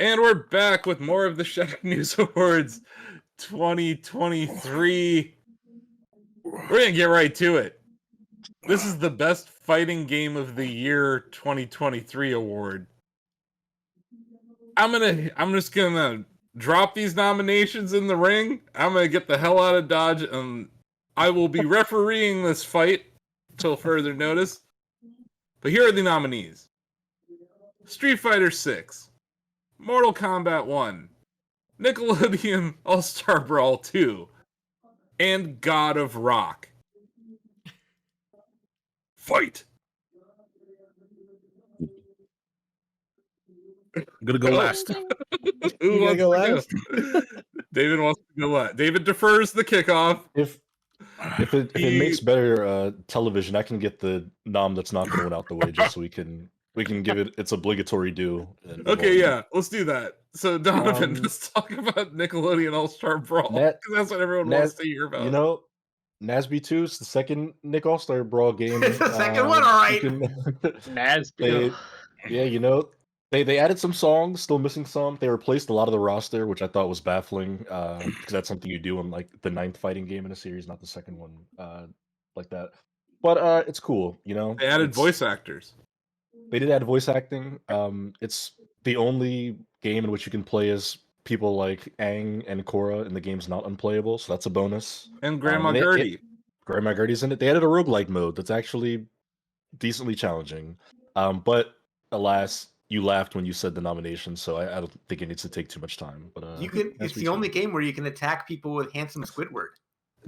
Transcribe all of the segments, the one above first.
And we're back with more of the Shacknews Awards 2023. We're going to get right to it. This is the Best Fighting Game of the Year 2023 award. I'm just going to drop these nominations in the ring. I'm going to get the hell out of Dodge, and I will be refereeing this fight until further notice. But here are the nominees. Street Fighter 6, Mortal Kombat 1, Nickelodeon All-Star Brawl 2, and God of Rock. Fight! I'm gonna go last. Who wants go to last? go? David wants to go last. David defers the kickoff. If it makes better television, I can get the nom that's not going out the way, just so we can give it its obligatory due. Okay, yeah, let's do that. So Donovan, let's talk about Nickelodeon All-Star Brawl, because that's what everyone wants to hear about. You know, NASB 2 is the second Nick All-Star Brawl game. It's the second one, all right. NASB. Yeah, you know, they added some songs, still missing some. They replaced a lot of the roster, which I thought was baffling, because that's something you do in like the 9th fighting game in a series, not the second one, like that. But it's cool, you know. They added voice actors. They did add voice acting. It's the only game in which you can play as people like Aang and Korra, and the game's not unplayable, so that's a bonus. And Grandma Gertie. Grandma Gertie's in it. They added a roguelike mode that's actually decently challenging. But alas, you laughed when you said the nomination, so I don't think it needs to take too much time. But it's the only game where you can attack people with handsome Squidward.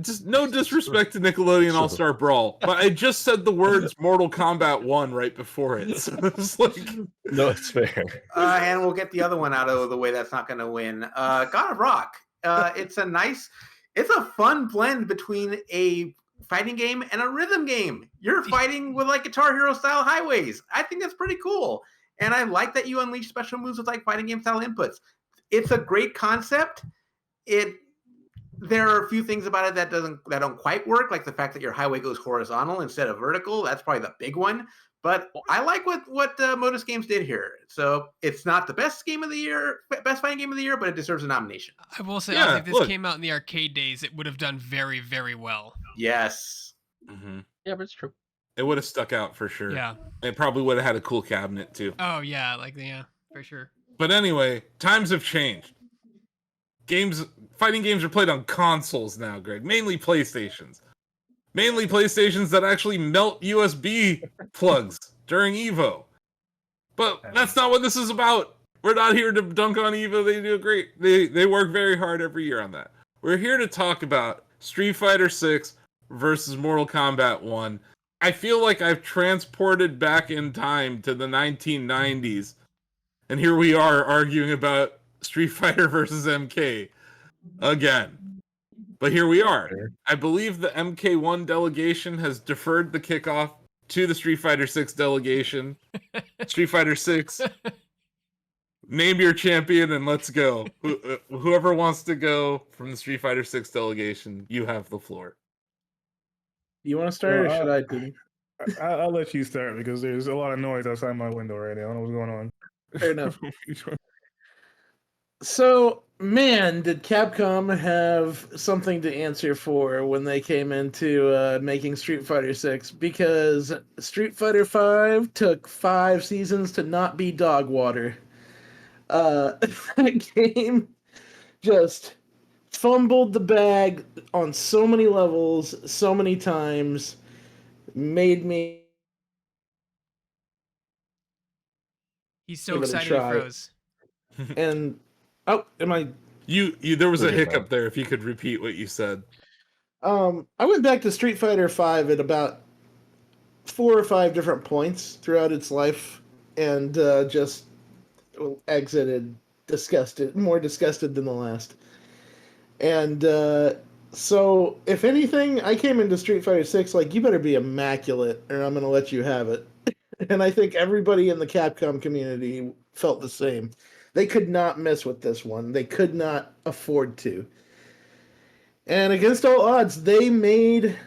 Just no disrespect to Nickelodeon All-Star Brawl, but I just said the words Mortal Kombat 1 right before it. So it's like... No, it's fair. And we'll get the other one out of the way that's not going to win. God of Rock. It's a fun blend between a fighting game and a rhythm game. You're fighting with like Guitar Hero style highways. I think that's pretty cool. And I like that you unleash special moves with like fighting game style inputs. It's a great concept. There are a few things about it that don't quite work, like the fact that your highway goes horizontal instead of vertical. That's probably the big one. But I like what Modus Games did here. So it's not the best game of the year, best fighting game of the year, but it deserves a nomination. I will say, if this came out in the arcade days, it would have done very, very well. Yes. Mm-hmm. Yeah, but it's true. It would have stuck out for sure. Yeah. It probably would have had a cool cabinet too. Oh yeah, for sure. But anyway, times have changed. Fighting games are played on consoles now, Greg. Mainly PlayStations. Mainly PlayStations that actually melt USB plugs during Evo. But that's not what this is about. We're not here to dunk on Evo. They do great. They work very hard every year on that. We're here to talk about Street Fighter 6 versus Mortal Kombat 1. I feel like I've transported back in time to the 1990s. And here we are arguing about Street Fighter versus MK again. But here we are. I believe the MK1 delegation has deferred the kickoff to the Street Fighter 6 delegation. Street Fighter 6, name your champion and let's go. Whoever wants to go from the Street Fighter 6 delegation, you have the floor. You want to start, or should I do? I'll let you start because there's a lot of noise outside my window right now. I don't know what's going on. Fair enough. So, man, did Capcom have something to answer for when they came into making Street Fighter 6? Because Street Fighter 5 took 5 seasons to not be dog water. That game just fumbled the bag on so many levels, so many times, made me... He's so excited he froze. And... Oh, am I... There was a hiccup there, if you could repeat what you said. I went back to Street Fighter 5 at about 4 or 5 different points throughout its life, and just exited more disgusted than the last. And so, if anything, I came into Street Fighter 6 like, you better be immaculate, or I'm going to let you have it. And I think everybody in the Capcom community felt the same. They could not mess with this one. They could not afford to. And against all odds, they made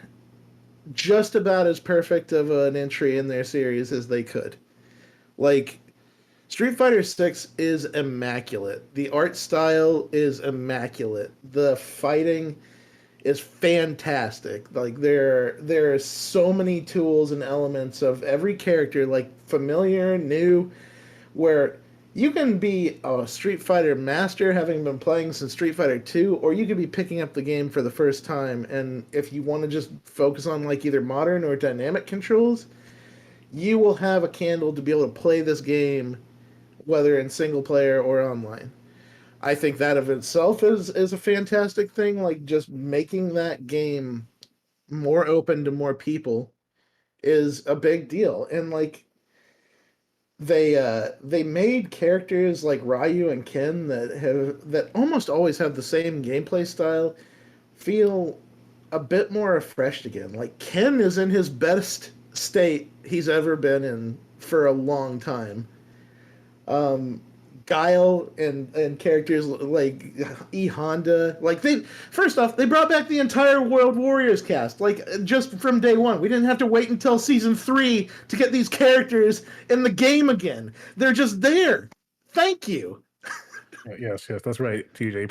just about as perfect of an entry in their series as they could. Like, Street Fighter 6 is immaculate. The art style is immaculate. The fighting is fantastic. Like there are so many tools and elements of every character, like familiar, new, where you can be a Street Fighter master having been playing since Street Fighter 2, or you could be picking up the game for the first time, and if you want to just focus on like either modern or dynamic controls, you will have a candle to be able to play this game whether in single player or online. I think that of itself is a fantastic thing, like just making that game more open to more people is a big deal. And like they made characters like Ryu and Ken that almost always have the same gameplay style feel a bit more refreshed again. Like Ken is in his best state he's ever been in for a long time. Guile and characters like E Honda, like they first off they brought back the entire World Warriors cast, like just from day one. We didn't have to wait until season 3 to get these characters in the game again. They're just there. Thank you. Yes, that's right. TJ,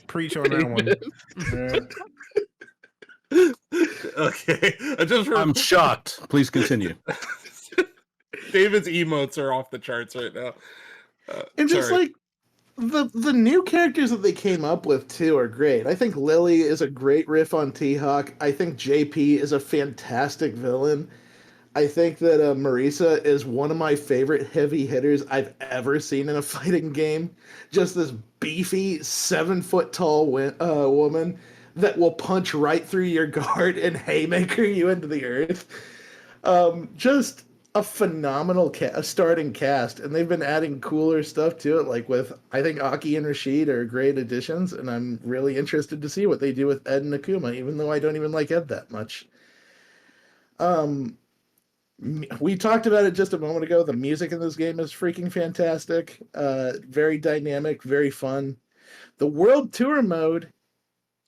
preach on that one. Okay, I'm shocked. Please continue. David's emotes are off the charts right now. And just sorry. like the new characters that they came up with too are great. I think Lily is a great riff on T-Hawk. I think JP is a fantastic villain. I think that Marisa is one of my favorite heavy hitters I've ever seen in a fighting game. Just this beefy 7-foot tall woman that will punch right through your guard and haymaker you into the earth. Just a phenomenal starting cast, and they've been adding cooler stuff to it, like with, I think Aki and Rashid are great additions, and I'm really interested to see what they do with Ed and Akuma, even though I don't even like Ed that much. We talked about it just a moment ago. The music in this game is freaking fantastic. Very dynamic, very fun. The World Tour mode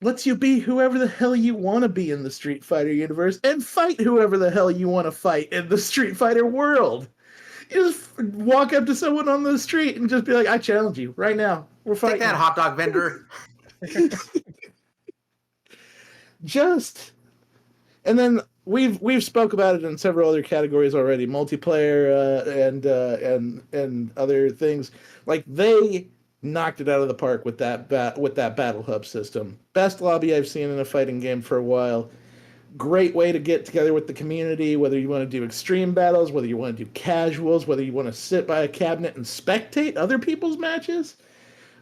lets you be whoever the hell you want to be in the Street Fighter universe and fight whoever the hell you want to fight in the Street Fighter world. You just walk up to someone on the street and just be like, I challenge you right now. We're fighting. Take that, hot dog vendor. And then we've spoke about it in several other categories already, multiplayer and other things. Like they knocked it out of the park with that battle hub system. Best lobby I've seen in a fighting game for a while. Great way to get together with the community, whether you want to do extreme battles, whether you want to do casuals, whether you want to sit by a cabinet and spectate other people's matches,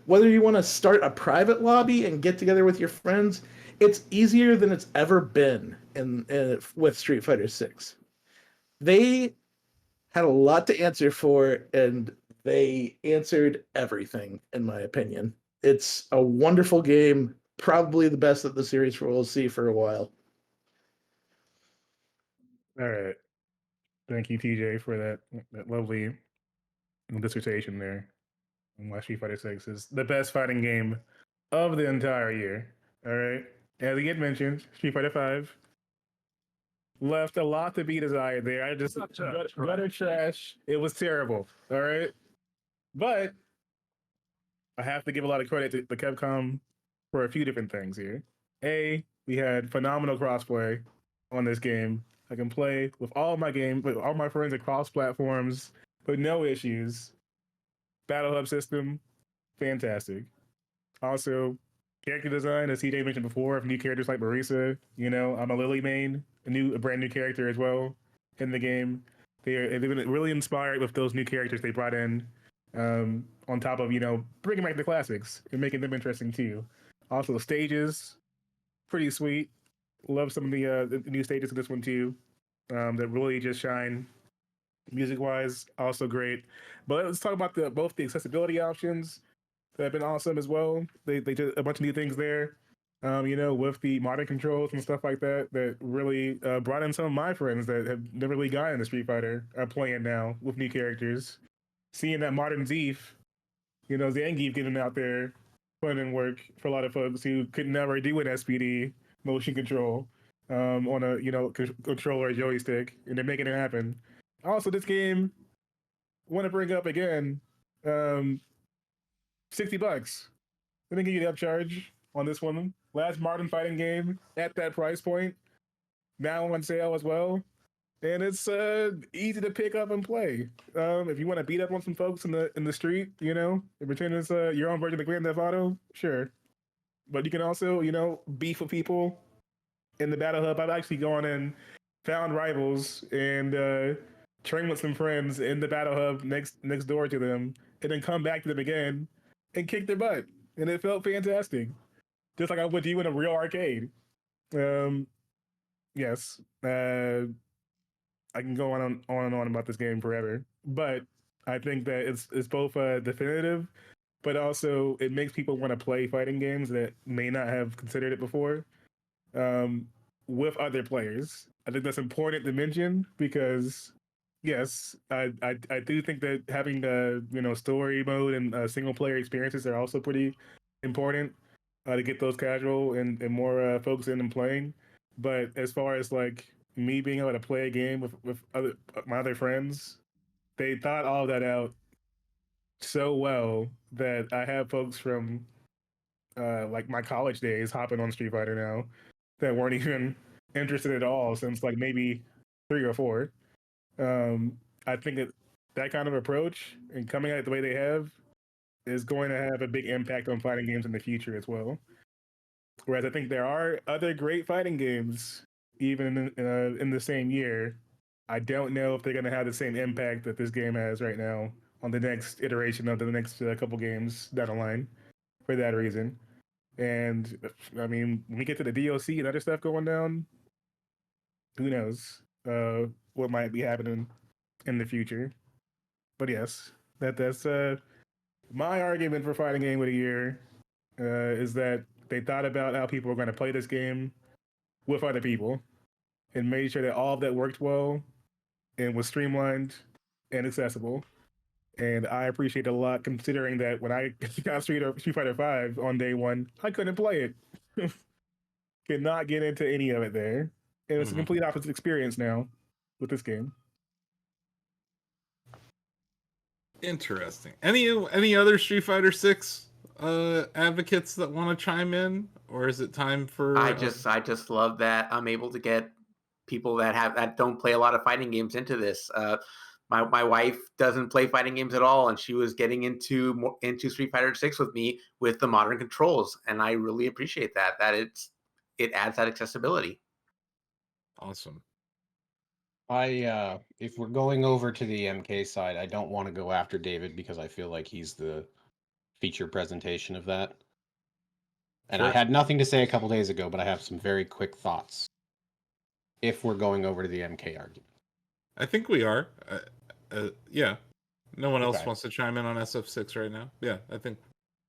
whether you want to start a private lobby and get together with your friends. It's easier than it's ever been with Street Fighter 6. They had a lot to answer for, and they answered everything, in my opinion. It's a wonderful game, probably the best that the series will see for a while. All right. Thank you, TJ, for that lovely dissertation there on why Street Fighter 6 is the best fighting game of the entire year. All right. As we had mentioned, Street Fighter 5 left a lot to be desired there. I just gutter trash. It was terrible. All right. But I have to give a lot of credit to Capcom for a few different things here. A, we had phenomenal crossplay on this game. I can play with all my friends across platforms with no issues. Battle Hub system, fantastic. Also, character design, as TJ mentioned before, of new characters like Marisa. You know, I'm a Lily main, a brand new character as well in the game. They've been really inspired with those new characters they brought in, on top of, bringing back the classics and making them interesting too. Also, the stages, pretty sweet. Love some of the new stages in this one too, that really just shine music-wise. Also great. But let's talk about both the accessibility options that have been awesome as well. They did a bunch of new things there, with the modern controls and stuff like that really brought in some of my friends that have never really gotten into Street Fighter are playing now with new characters. Seeing that modern Zeef, Zangief getting out there, putting in work for a lot of folks who could never do an SPD motion control on a controller or joystick, and they're making it happen. Also, this game, want to bring up again $60. They didn't give you the upcharge on this one. Last modern fighting game at that price point. Now on sale as well. And it's easy to pick up and play. If you want to beat up on some folks in the street, and pretend it's your own version of Grand Theft Auto, sure. But you can also, beef with people in the Battle Hub. I've actually gone and found rivals and train with some friends in the Battle Hub next door to them, and then come back to them again and kick their butt. And it felt fantastic. Just like I would do in a real arcade. Yes. I can go on and on about this game forever. But I think that it's both definitive, but also it makes people want to play fighting games that may not have considered it before with other players. I think that's important to mention because, yes, I do think that having the story mode and single player experiences are also pretty important to get those casual and more folks in and playing. But as far as like me being able to play a game with my other friends, they thought all of that out so well that I have folks from like my college days hopping on Street Fighter now that weren't even interested at all since like maybe 3 or 4. I think that kind of approach and coming at it the way they have is going to have a big impact on fighting games in the future as well. Whereas I think there are other great fighting games even in the same year. I don't know if they're going to have the same impact that this game has right now on the next iteration of the next couple games down the line for that reason. And I mean, when we get to the DLC and other stuff going down, who knows what might be happening in the future. But yes, that's my argument for fighting game of the year is that they thought about how people were going to play this game with other people and made sure that all of that worked well and was streamlined and accessible. And I appreciate it a lot considering that when I got Street Fighter 5 on day one, I couldn't play it. Could not get into any of it there. And it's a complete opposite experience now with this game. Interesting. Any other Street Fighter 6 advocates that want to chime in, or is it time for? I just love that I'm able to get people that don't play a lot of fighting games into this. My wife doesn't play fighting games at all, and she was getting into Street Fighter 6 with me with the modern controls, and I really appreciate that. That it adds that accessibility. Awesome. If we're going over to the MK side, I don't want to go after David because I feel like he's the feature presentation of that. And Sure. I had nothing to say a couple days ago, but I have some very quick thoughts. If we're going over to the MK argument, I think we are. Yeah. No one else Okay. wants to chime in on SF6 right now. Yeah, I think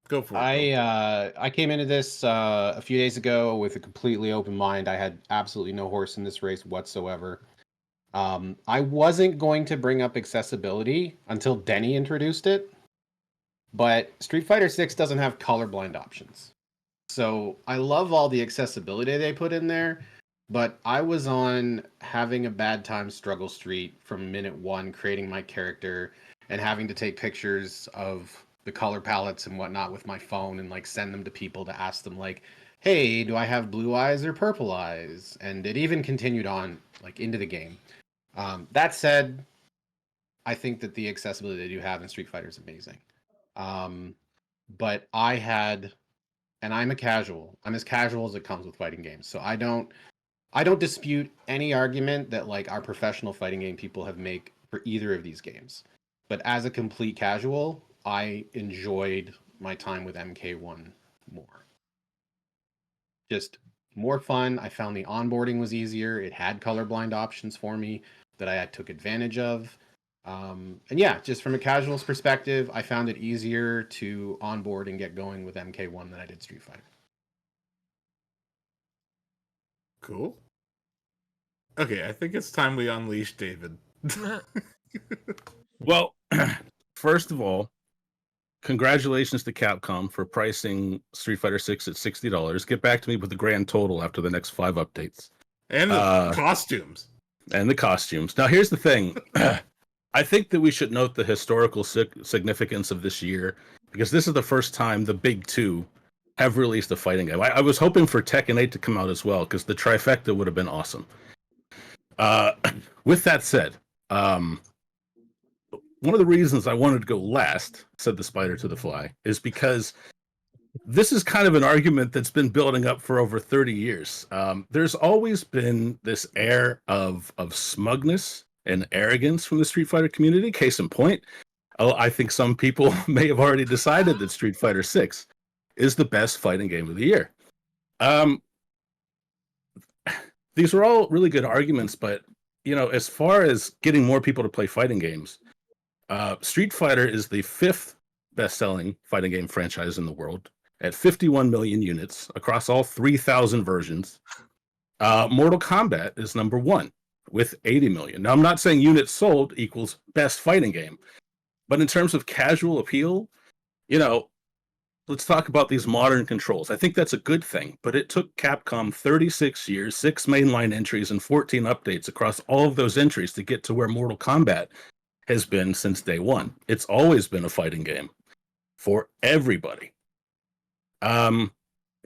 go for it. I came into this a few days ago with a completely open mind. I had absolutely no horse in this race whatsoever. I wasn't going to bring up accessibility until Denny introduced it, but Street Fighter 6 doesn't have colorblind options. So I love all the accessibility they put in there, but I was on having a bad time Struggle Street from minute 1, creating my character and having to take pictures of the color palettes and whatnot with my phone and like send them to people to ask them like, hey, do I have blue eyes or purple eyes? And it even continued on like into the game. That said, I think that the accessibility they do have in Street Fighter is amazing. But I had, and I'm a casual. I'm as casual as it comes with fighting games. So I don't dispute any argument that like our professional fighting game people have made for either of these games. But as a complete casual, I enjoyed my time with MK1 more. Just more fun. I found the onboarding was easier. It had colorblind options for me that I took advantage of. And yeah, just from a casual's perspective, I found it easier to onboard and get going with MK1 than I did Street Fighter. Cool. Okay, I think it's time we unleash David. Well, first of all, congratulations to Capcom for pricing Street Fighter 6 at $60. Get back to me with the grand total after the next 5 updates. And the costumes. And the costumes. Now, here's the thing. I think that we should note the historical significance of this year, because this is the first time the big two have released a fighting game. I was hoping for Tekken 8 to come out as well, because the trifecta would have been awesome. With that said, one of the reasons I wanted to go last, said the spider to the fly, is because this is kind of an argument that's been building up for over 30 years. There's always been this air of smugness and arrogance from the Street Fighter community. Case in point, I think some people may have already decided that Street Fighter 6 is the best fighting game of the year. These are all really good arguments, but as far as getting more people to play fighting games, Street Fighter is the 5th best-selling fighting game franchise in the world at 51 million units across all 3,000 versions. Mortal Kombat is number 1 with 80 million. Now, I'm not saying units sold equals best fighting game, but in terms of casual appeal, let's talk about these modern controls. I think that's a good thing, but it took Capcom 36 years, 6 mainline entries, and 14 updates across all of those entries to get to where Mortal Kombat has been since day one. It's always been a fighting game for everybody.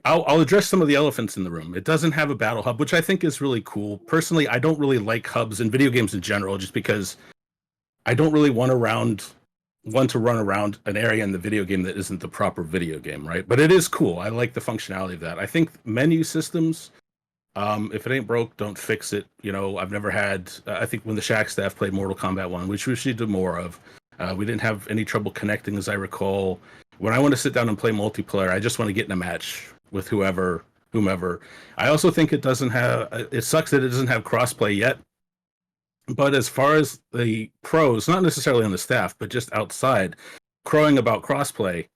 I'll address some of the elephants in the room. It doesn't have a battle hub, which I think is really cool. Personally, I don't really like hubs in video games in general, just because I don't really want to run around an area in the video game that isn't the proper video game, right? But it is cool. I like the functionality of that. I think menu systems, if it ain't broke, don't fix it. I've never had, I think when the Shack staff played Mortal Kombat 1, which we should do more of, we didn't have any trouble connecting, as I recall. When I want to sit down and play multiplayer, I just want to get in a match with whomever. I also think it sucks that it doesn't have crossplay yet. But as far as the pros, not necessarily on the staff, but just outside, crowing about crossplay,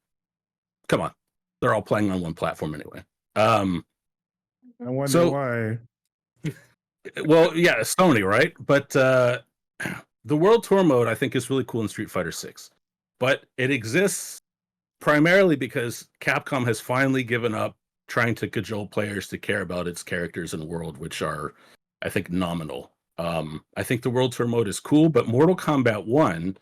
come on. They're all playing on one platform anyway. I wonder why. Well, yeah, Sony, right? But the World Tour mode, I think, is really cool in Street Fighter 6. But it exists primarily because Capcom has finally given up trying to cajole players to care about its characters and world, which are, I think, nominal. I think the World Tour mode is cool, but Mortal Kombat 1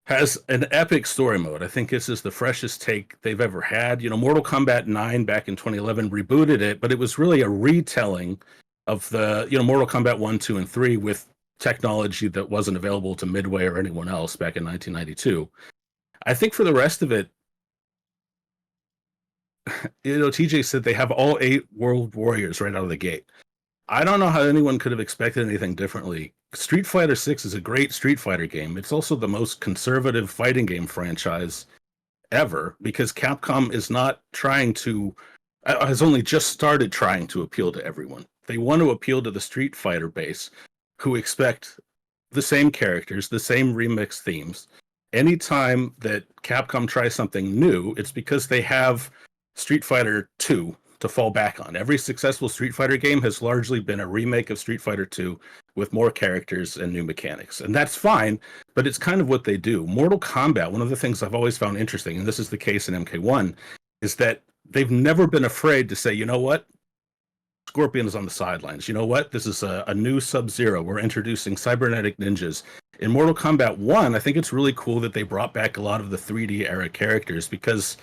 has an epic story mode. I think this is the freshest take they've ever had. Mortal Kombat 9 back in 2011 rebooted it, but it was really a retelling of the, Mortal Kombat 1, 2, and 3 with technology that wasn't available to Midway or anyone else back in 1992. I think for the rest of it, TJ said they have all 8 World Warriors right out of the gate. I don't know how anyone could have expected anything differently. Street Fighter 6 is a great Street Fighter game. It's also the most conservative fighting game franchise ever, because Capcom is not has only just started trying to appeal to everyone. They want to appeal to the Street Fighter base, who expect the same characters, the same remix themes. Anytime that Capcom tries something new, it's because they have Street Fighter 2 to fall back on. Every successful Street Fighter game has largely been a remake of Street Fighter 2 with more characters and new mechanics. And that's fine, but it's kind of what they do. Mortal Kombat, one of the things I've always found interesting, and this is the case in MK1, is that they've never been afraid to say, you know what? Scorpion is on the sidelines. You know what? This is a new Sub-Zero. We're introducing cybernetic ninjas. In Mortal Kombat 1, I think it's really cool that they brought back a lot of the 3D era characters, because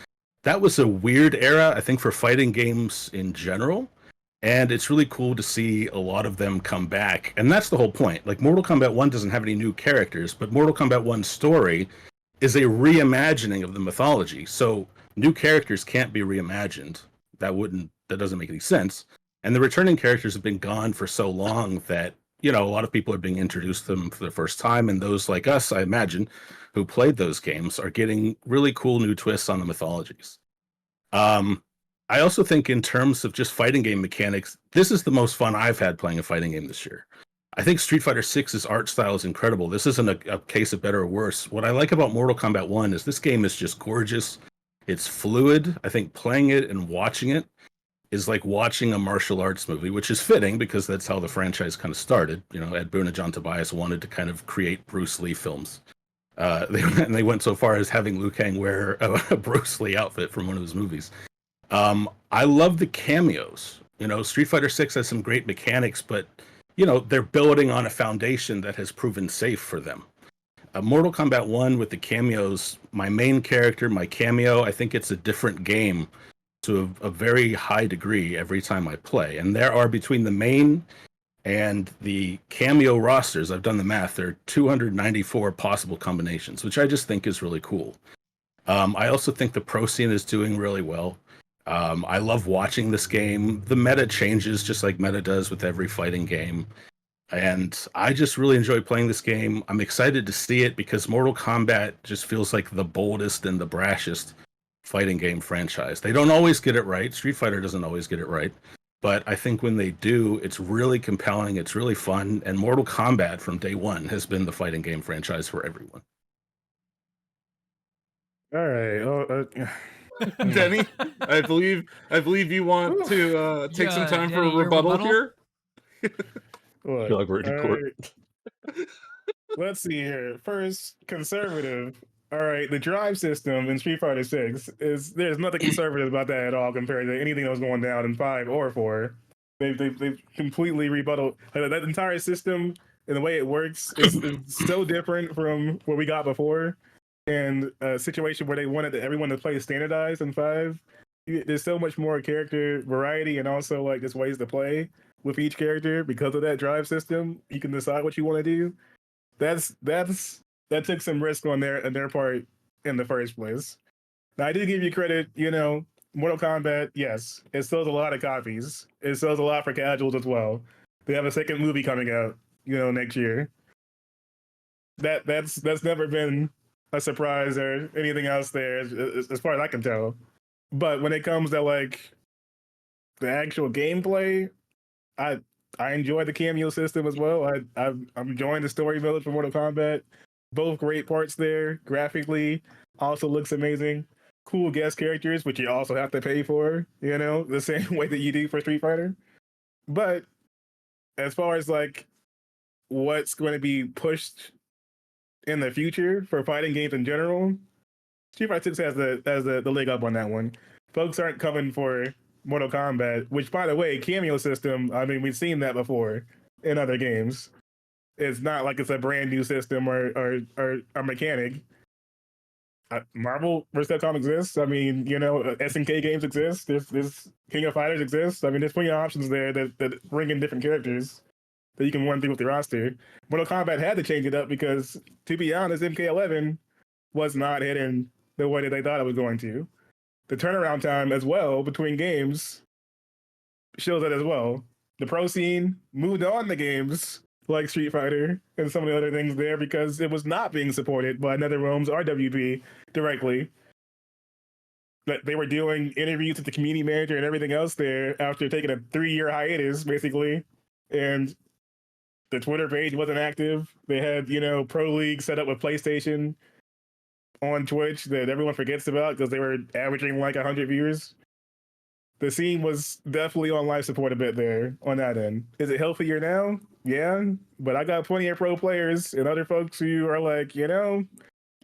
that was a weird era, I think, for fighting games in general. And it's really cool to see a lot of them come back. And that's the whole point. Like, Mortal Kombat 1 doesn't have any new characters, but Mortal Kombat 1's story is a reimagining of the mythology. So new characters can't be reimagined. That doesn't make any sense. And the returning characters have been gone for so long that, a lot of people are being introduced to them for the first time. And those like us, I imagine, who played those games are getting really cool new twists on the mythologies. I also think in terms of just fighting game mechanics, this is the most fun I've had playing a fighting game this year. I think Street Fighter 6's art style is incredible. This isn't a case of better or worse. What I like about Mortal Kombat 1 is this game is just gorgeous. It's fluid. I think playing it and watching it is like watching a martial arts movie, which is fitting because that's how the franchise kind of started. Ed Boon and John Tobias wanted to kind of create Bruce Lee films. They went so far as having Liu Kang wear a Bruce Lee outfit from one of his movies. I love the cameos. Street Fighter 6 has some great mechanics, but they're building on a foundation that has proven safe for them. Mortal Kombat 1 with the cameos, my main character, my cameo, I think it's a different game to a very high degree every time I play. And there are between the main and the cameo rosters, I've done the math, there are 294 possible combinations, which I just think is really cool. I also think the pro scene is doing really well. I love watching this game. The meta changes just like meta does with every fighting game. And I just really enjoy playing this game. I'm excited to see it because Mortal Kombat just feels like the boldest and the brashest fighting game franchise. They don't always get it right. Street Fighter doesn't always get it right. But I think when they do, it's really compelling, it's really fun, and Mortal Kombat from day one has been the fighting game franchise for everyone. All right. Denny, I believe you want to take some time for a Denny, your rebuttal here. Look, I feel like we're in court. Let's see here. First, conservative. All right, the drive system in Street Fighter 6 there's nothing conservative about that at all compared to anything that was going down in 5 or 4. They've completely rebutted that entire system, and the way it works is so different from what we got before. And a situation where they wanted everyone to play standardized in 5, there's so much more character variety and also like just ways to play with each character because of that drive system. You can decide what you want to do. That took some risk on their part in the first place. Now I do give you credit, Mortal Kombat, yes, it sells a lot of copies. It sells a lot for casuals as well. They have a second movie coming out, next year. That's never been a surprise or anything else there, as far as I can tell. But when it comes to like the actual gameplay, I enjoy the cameo system as well. I'm enjoying the story mode for Mortal Kombat. Both great parts there. Graphically, also looks amazing. Cool guest characters, which you also have to pay for, the same way that you do for Street Fighter. But as far as like what's going to be pushed in the future for fighting games in general, Street Fighter 6 has the leg up on that one. Folks aren't coming for Mortal Kombat, which, by the way, cameo system, I mean, we've seen that before in other games. It's not like it's a brand new system or a mechanic. Marvel vs. Capcom exists. I mean, SNK games exist. There's King of Fighters exists. I mean, there's plenty of options there that bring in different characters that you can run through with your roster. Mortal Kombat had to change it up because, to be honest, MK11 was not hitting the way that they thought it was going to. The turnaround time as well between games shows that as well. The pro scene moved on the games like Street Fighter and some of the other things there because it was not being supported by NetherRealm's RWP directly. That they were doing interviews with the community manager and everything else there after taking a 3-year hiatus, basically. And the Twitter page wasn't active. They had, Pro League set up with PlayStation on Twitch that everyone forgets about because they were averaging like 100 viewers. The scene was definitely on life support a bit there on that end. Is it healthier now? Yeah, but I got plenty of pro players and other folks who are like,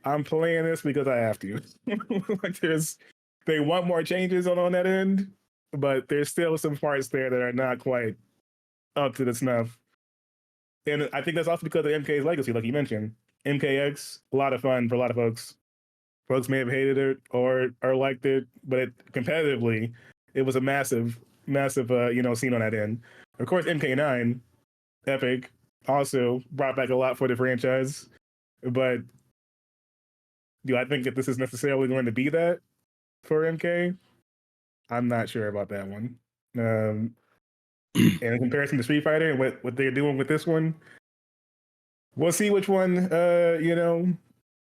I'm playing this because I have to. Like they want more changes on that end, but there's still some parts there that are not quite up to the snuff. And I think that's also because of MK's legacy, like you mentioned. MKX, a lot of fun for a lot of folks. Folks may have hated it or liked it, but competitively, it was a massive scene on that end. Of course, MK9, epic, also brought back a lot for the franchise. But do I think that this is necessarily going to be that for MK? I'm not sure about that one. And in comparison to Street Fighter and what they're doing with this one, we'll see which one,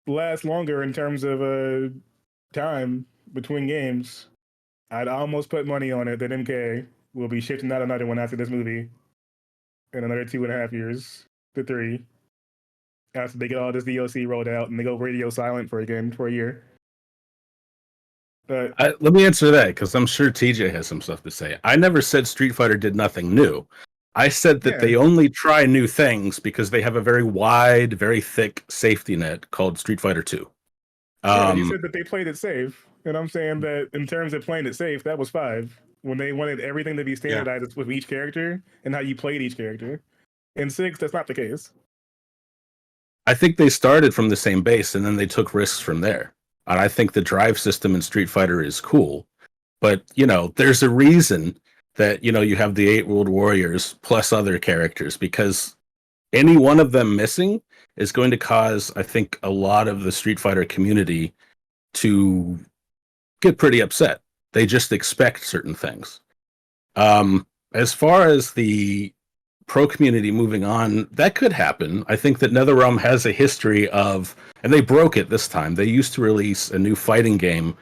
lasts longer in terms of time between games. I'd almost put money on it that MK will be shifting out another one after this movie in another 2.5 years to 3 after they get all this DLC rolled out and they go radio silent for a year. But Let me answer that because I'm sure TJ has some stuff to say. I never said Street Fighter did nothing new. I said that they only try new things because they have a very wide, very thick safety net called Street Fighter 2. You said that they played it safe. And I'm saying that in terms of playing it safe, that was 5. When they wanted everything to be standardized with each character and how you played each character. In 6, that's not the case. I think they started from the same base and then they took risks from there. And I think the drive system in Street Fighter is cool. But, there's a reason that, you have the 8 World Warriors plus other characters, because any one of them missing is going to cause, I think, a lot of the Street Fighter community to get pretty upset. They just expect certain things. As far as the pro community moving on, that could happen. I think that NetherRealm has a history of, and they broke it this time. They used to release a new fighting game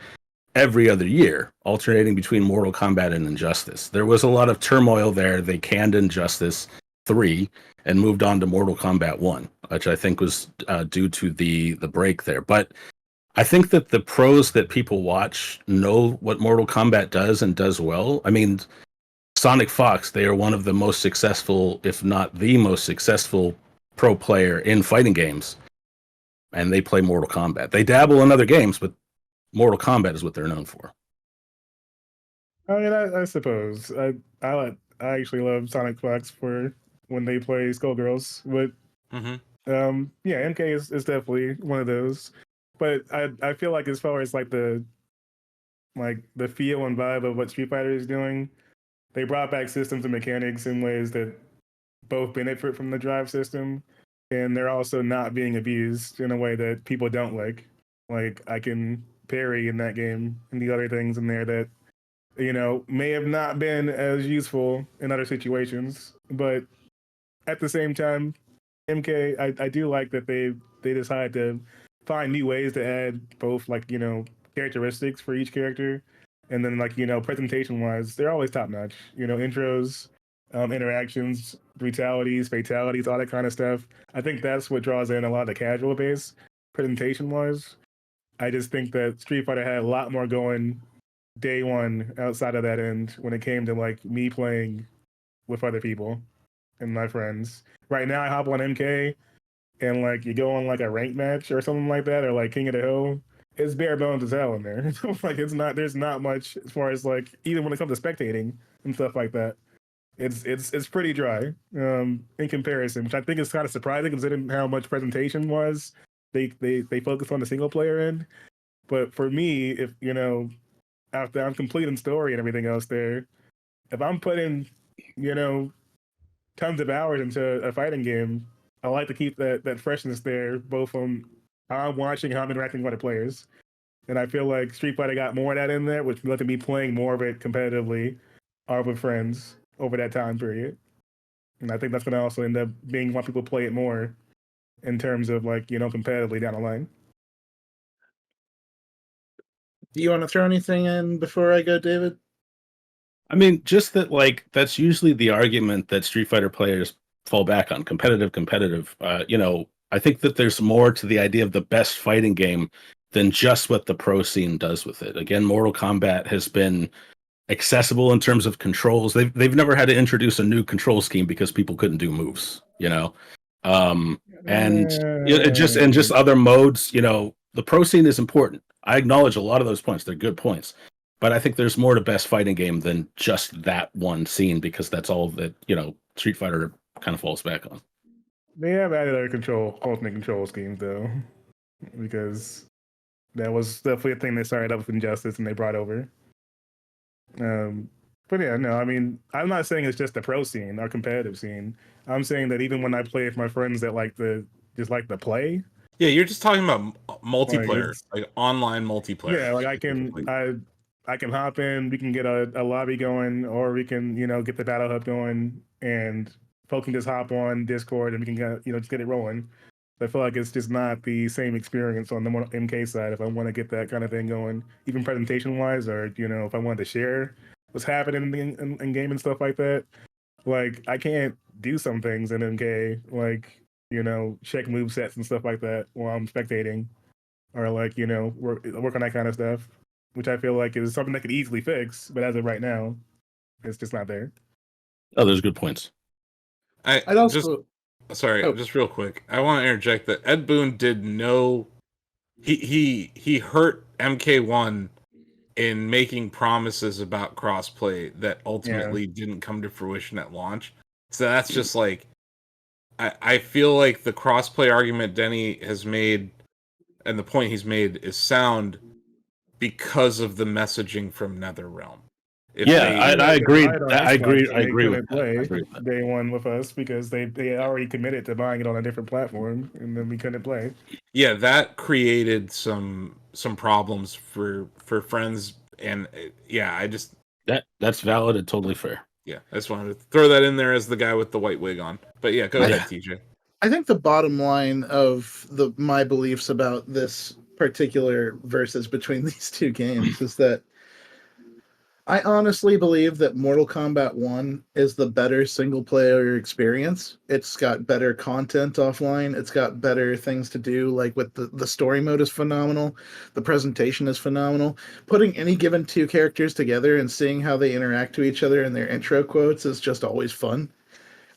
every other year, alternating between Mortal Kombat and Injustice. There was a lot of turmoil there. They canned Injustice 3 and moved on to Mortal Kombat 1, which I think was due to the break there. But I think that the pros that people watch know what Mortal Kombat does and does well. I mean, Sonic Fox, they are one of the most successful, if not the most successful pro player in fighting games. And they play Mortal Kombat. They dabble in other games, but Mortal Kombat is what they're known for. I mean, I suppose I actually love Sonic Fox for when they play Skullgirls, but yeah, MK is definitely one of those. But I feel like as far as like the feel and vibe of what Street Fighter is doing, they brought back systems and mechanics in ways that both benefit from the drive system, and they're also not being abused in a way that people don't like. Like, I can parry in that game and the other things in there that, may have not been as useful in other situations. But at the same time, MK, I do like that they decide to find new ways to add both, characteristics for each character. And then, presentation-wise, they're always top-notch. Intros, interactions, brutalities, fatalities, all that kind of stuff. I think that's what draws in a lot of the casual base, presentation-wise. I just think that Street Fighter had a lot more going day one outside of that end when it came to, me playing with other people and my friends. Right now, I hop on MK, and, you go on, a rank match or something like that, or, King of the Hill. It's bare bones as hell in there. There's not much as far as even when it comes to spectating and stuff like that. It's pretty dry in comparison, which I think is kind of surprising considering how much presentation was. They focus on the single player end, but for me, if after I'm completing story and everything else there, if I'm putting tons of hours into a fighting game, I like to keep that freshness there, both from how I'm watching, how I'm interacting with other players. And I feel like Street Fighter got more of that in there, which led to me playing more of it competitively or with friends over that time period. And I think that's going to also end up being why people play it more in terms of competitively down the line. Do you want to throw anything in before I go, David? I mean, just that that's usually the argument that Street Fighter players fall back on. Competitive. I think that there's more to the idea of the best fighting game than just what the pro scene does with it. Again, Mortal Kombat has been accessible in terms of controls. They've never had to introduce a new control scheme because people couldn't do moves, and just other modes. The pro scene is important. I acknowledge a lot of those points. They're good points. But I think there's more to best fighting game than just that one scene, because that's all that, Street Fighter kind of falls back on. They have added other alternate control schemes, though, because that was definitely a thing they started up with Injustice and they brought over. But yeah, no, I mean, I'm not saying it's just the pro scene or competitive scene. I'm saying that even when I play with my friends that just like the play. Yeah, you're just talking about multiplayer, like online multiplayer. Yeah, I can hop in, we can get a lobby going, or we can, get the battle hub going, and folks can just hop on Discord and we can just get it rolling. I feel like it's just not the same experience on the MK side if I want to get that kind of thing going, even presentation wise, or if I wanted to share what's happening in game and stuff like that. I can't do some things in MK, check move sets and stuff like that while I'm spectating, or work on that kind of stuff, which I feel like is something that could easily fix, but as of right now, it's just not there. Oh, there's good points. Just real quick, I want to interject that Ed Boon did he hurt MK1 in making promises about crossplay that ultimately didn't come to fruition at launch. So that's just I feel like the crossplay argument Denny has made and the point he's made is sound because of the messaging from NetherRealm. I agree. Relied on I agree. Xbox and I they agree with couldn't that. I play agree with that. day one with us because they already committed to buying it on a different platform, and then we couldn't play. Yeah, that created some problems for friends, and I just That's valid and totally fair. I just wanted to throw that in there as the guy with the white wig on. But yeah, go ahead, TJ. I think the bottom line of my beliefs about this particular versus between these two games is that I honestly believe that Mortal Kombat 1 is the better single player experience. It's got better content offline. It's got better things to do, like with the story mode is phenomenal. The presentation is phenomenal. Putting any given two characters together and seeing how they interact to each other in their intro quotes is just always fun.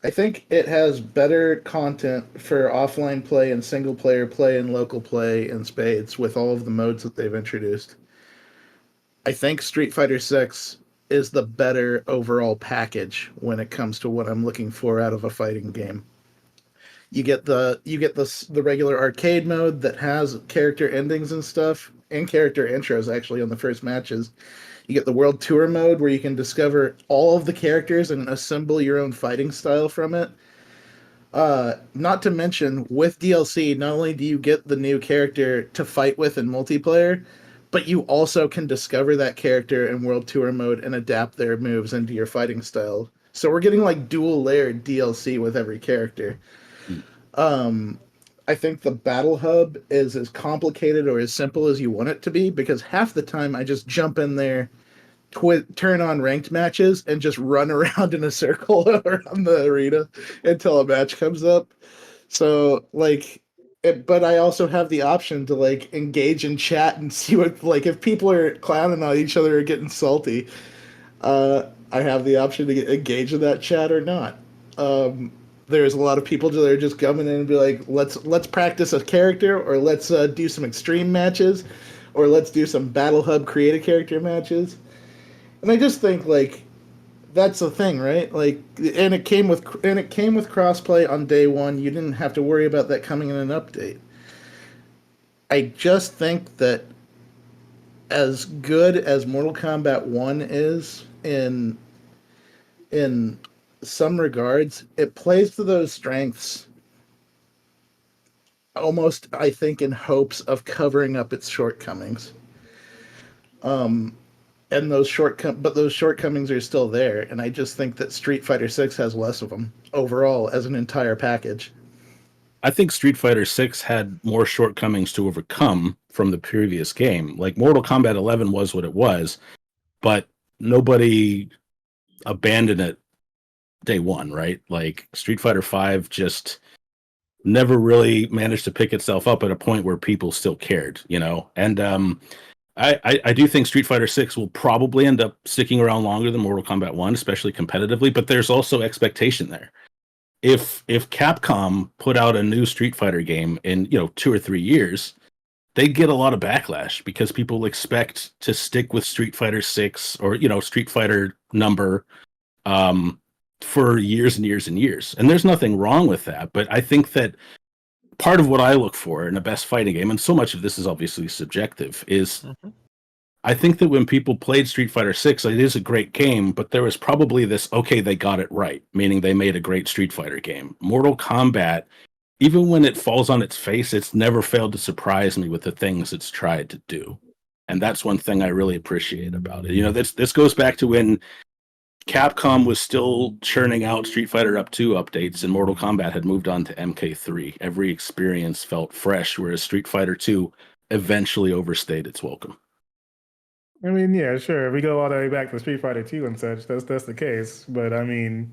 I think it has better content for offline play and single player play and local play in spades with all of the modes that they've introduced. I think Street Fighter 6 is the better overall package when it comes to what I'm looking for out of a fighting game. You get the regular arcade mode that has character endings and stuff, and character intros actually on the first matches. You get the World Tour mode where you can discover all of the characters and assemble your own fighting style from it. Not to mention, with DLC, not only do you get the new character to fight with in multiplayer, but you also can discover that character in World Tour mode and adapt their moves into your fighting style. So we're getting like dual layered DLC with every character. I think the Battle Hub is as complicated or as simple as you want it to be, because half the time I just jump in there, turn on ranked matches, and just run around in a circle around the arena until a match comes up. So, like, but I also have the option to, like, engage in chat and see what, like, if people are clowning on each other or getting salty, I have the option to engage in that chat or not. There's a lot of people that are just coming in and be like, let's practice a character, or let's do some extreme matches, or let's do some Battle Hub create a character matches. And I just think, like, that's the thing, right? Like, and it came with crossplay on day one. You didn't have to worry about that coming in an update. I just think that as good as Mortal Kombat 1 is in some regards, it plays to those strengths almost, I think, in hopes of covering up its shortcomings. And those shortcomings are still there, and I just think that Street Fighter 6 has less of them overall as an entire package. I think Street Fighter 6 had more shortcomings to overcome from the previous game. Like Mortal Kombat 11 was what it was, but nobody abandoned it day one, right? Like Street Fighter 5 just never really managed to pick itself up at a point where people still cared, you know? And I do think Street Fighter 6 will probably end up sticking around longer than Mortal Kombat 1, especially competitively, but there's also expectation there. If Capcom put out a new Street Fighter game in 2 or 3 years, they get a lot of backlash because people expect to stick with Street Fighter 6 or Street Fighter number for years and years and years. And there's nothing wrong with that, but I think that part of what I look for in a best fighting game, and so much of this is obviously subjective, is I think that when people played Street Fighter 6, it is a great game, but there was probably this, okay, they got it right, meaning they made a great Street Fighter game. Mortal Kombat, even when it falls on its face, it's never failed to surprise me with the things it's tried to do. And that's one thing I really appreciate about it. This goes back to when Capcom was still churning out Street Fighter Up 2 updates and Mortal Kombat had moved on to MK3. Every experience felt fresh, whereas Street Fighter 2 eventually overstayed its welcome. I mean, yeah, sure. We go all the way back to Street Fighter 2 and such. That's the case. But I mean,